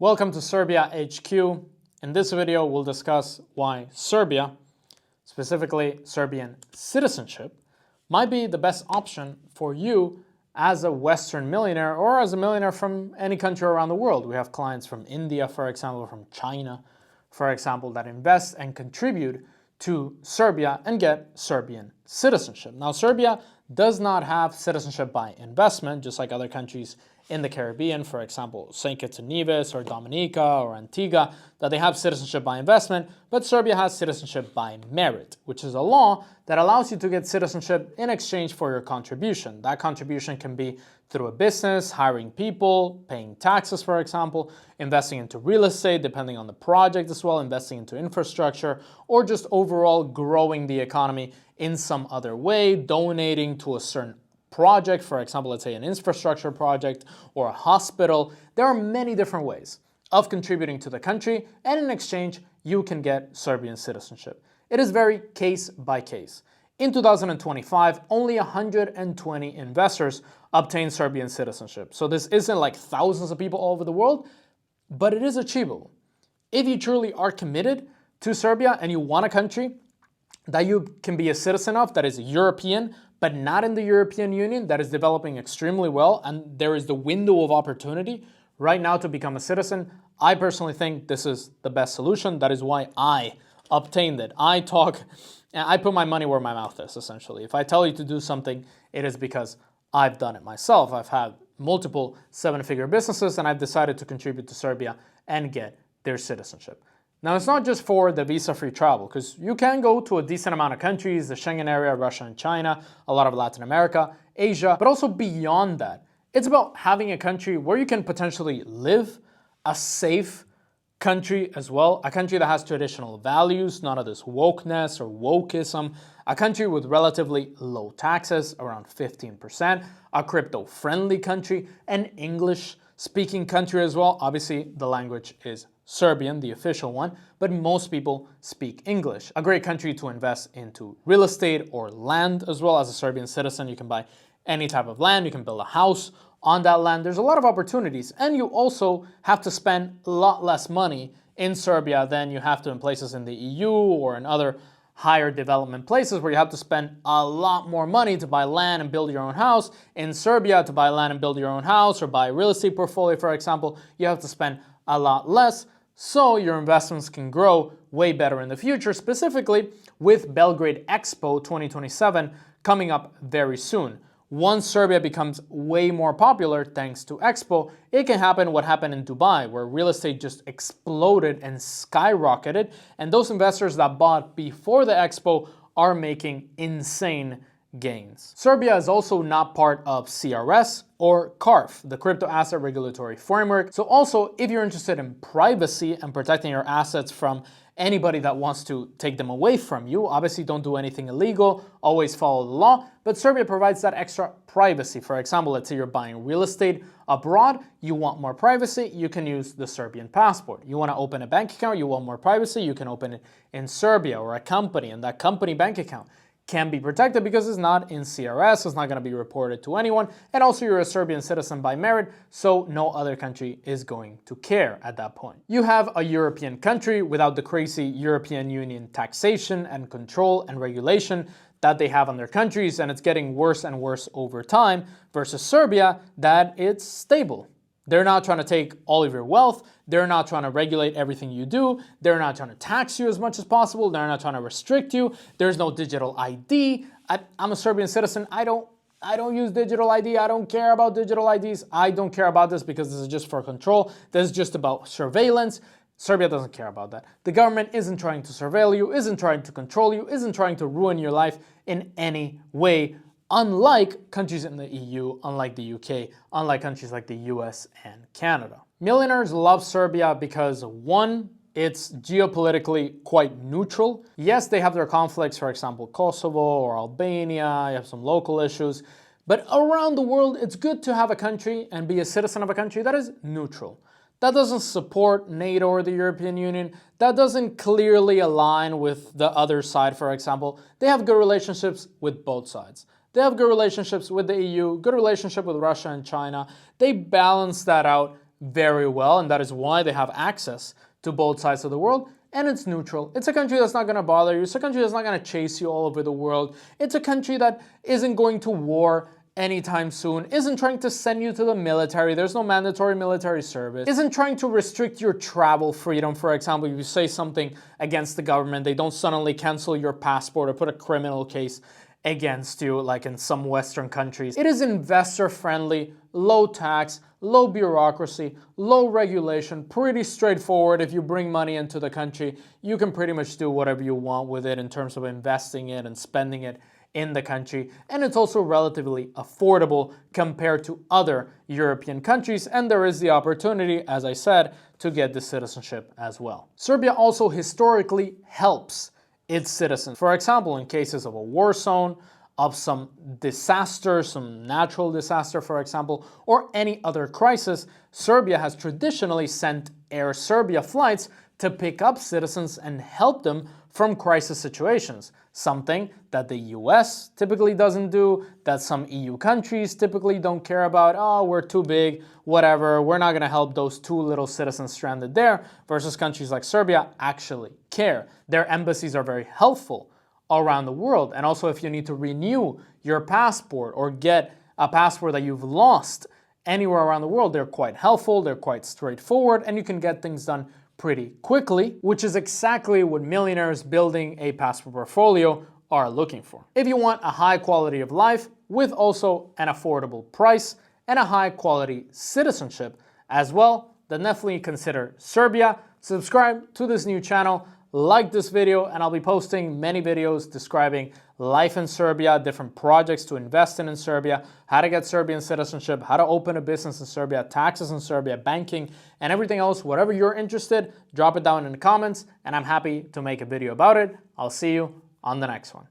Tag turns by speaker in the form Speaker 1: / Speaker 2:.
Speaker 1: Welcome to Serbia HQ. In this video, we'll discuss why Serbia, specifically Serbian citizenship, might be the best option for you as a Western millionaire or as a millionaire from any country around the world. We have clients from India, for example, from China, for example, that invest and contribute to Serbia and get Serbian citizenship. Now, Serbia does not have citizenship by investment, just like other countries in the Caribbean, for example, St. Kitts and Nevis or Dominica or Antigua, that they have citizenship by investment, but Serbia has citizenship by merit, which is a law that allows you to get citizenship in exchange for your contribution. That contribution can be through a business, hiring people, paying taxes, for example, investing into real estate, depending on the project as well, investing into infrastructure, or just overall growing the economy in some other way, donating to a certain project, for example, let's say an infrastructure project or a hospital. There are many different ways of contributing to the country, and in exchange, you can get Serbian citizenship. It is very case by case. In 2025, only 120 investors obtained Serbian citizenship. So this isn't like thousands of people all over the world, but it is achievable. If you truly are committed to Serbia and you want a country that you can be a citizen of, that is European, but not in the European Union, that is developing extremely well, and there is the window of opportunity right now to become a citizen, I personally think this is the best solution. That is why I obtained it. I put my money where my mouth is, essentially. If I tell you to do something, it is because I've done it myself. I've had multiple seven-figure businesses, and I've decided to contribute to Serbia and get their citizenship. Now, it's not just for the visa-free travel, because you can go to a decent amount of countries, the Schengen area, Russia and China, a lot of Latin America, Asia, but also beyond that. It's about having a country where you can potentially live, a safe country as well, a country that has traditional values, none of this wokeness or wokeism, a country with relatively low taxes, around 15%, a crypto-friendly country, an English-speaking country as well. Obviously, the language is Serbian, the official one, but most people speak English. A great country to invest into real estate or land as well. As a Serbian citizen, you can buy any type of land, you can build a house on that land. There's a lot of opportunities, and you also have to spend a lot less money in Serbia than you have to in places in the EU or in other higher development places where you have to spend a lot more money to buy land and build your own house. In Serbia, to buy land and build your own house or buy a real estate portfolio, for example, you have to spend a lot less, so your investments can grow way better in the future, specifically with Belgrade Expo 2027 coming up very soon. Once Serbia becomes way more popular thanks to Expo, it can happen what happened in Dubai, where real estate just exploded and skyrocketed, and those investors that bought before the Expo are making insane gains. Serbia is also not part of CRS or CARF, the Crypto Asset Regulatory Framework. So also, if you're interested in privacy and protecting your assets from anybody that wants to take them away from you, obviously don't do anything illegal, always follow the law, but Serbia provides that extra privacy. For example, let's say you're buying real estate abroad, you want more privacy, you can use the Serbian passport. You want to open a bank account, you want more privacy, you can open it in Serbia or a company, and that company bank account can be protected because it's not in CRS, it's not going to be reported to anyone, and also you're a Serbian citizen by merit, so no other country is going to care at that point. You have a European country without the crazy European Union taxation and control and regulation that they have on their countries, and it's getting worse and worse over time, versus Serbia, that it's stable. They're not trying to take all of your wealth. They're not trying to regulate everything you do. They're not trying to tax you as much as possible. They're not trying to restrict you. There's no digital ID. I'm a Serbian citizen. I don't use digital ID. I don't care about digital IDs. I don't care about this because this is just for control. This is just about surveillance. Serbia doesn't care about that. The government isn't trying to surveil you, isn't trying to control you, isn't trying to ruin your life in any way. Unlike countries in the EU, unlike the UK, unlike countries like the US and Canada. Millionaires love Serbia because, one, it's geopolitically quite neutral. Yes, they have their conflicts, for example, Kosovo or Albania, you have some local issues, but around the world, it's good to have a country and be a citizen of a country that is neutral. That doesn't support NATO or the European Union. That doesn't clearly align with the other side, for example. They have good relationships with both sides. They have good relationships with the EU, good relationship with Russia and China. They balance that out very well, and that is why they have access to both sides of the world. And it's neutral. It's a country that's not going to bother you. It's a country that's not going to chase you all over the world. It's a country that isn't going to war anytime soon, isn't trying to send you to the military. There's no mandatory military service. Isn't trying to restrict your travel freedom. For example, if you say something against the government, they don't suddenly cancel your passport or put a criminal case against you like in some Western countries. It is investor friendly, low tax, low bureaucracy, low regulation, pretty straightforward. If you bring money into the country, you can pretty much do whatever you want with it in terms of investing it and spending it in the country. And it's also relatively affordable compared to other European countries. And there is the opportunity, as I said, to get the citizenship as well. Serbia also historically helps its citizens. For example, in cases of a war zone, of some disaster, some natural disaster, for example, or any other crisis, Serbia has traditionally sent Air Serbia flights to pick up citizens and help them from crisis situations, something that the US typically doesn't do, that some EU countries typically don't care about. Oh, we're too big, whatever, we're not going to help those two little citizens stranded there, versus countries like Serbia actually care. Their embassies are very helpful around the world. And also if you need to renew your passport or get a passport that you've lost anywhere around the world, they're quite helpful, they're quite straightforward, and you can get things done pretty quickly, which is exactly what millionaires building a passport portfolio are looking for. If you want a high quality of life with also an affordable price and a high quality citizenship as well, then definitely consider Serbia. Subscribe to this new channel, like this video, and I'll be posting many videos describing life in Serbia, different projects to invest in Serbia, how to get Serbian citizenship, how to open a business in Serbia, taxes in Serbia, banking, and everything else. Whatever you're interested, drop it down in the comments, and I'm happy to make a video about it. I'll see you on the next one.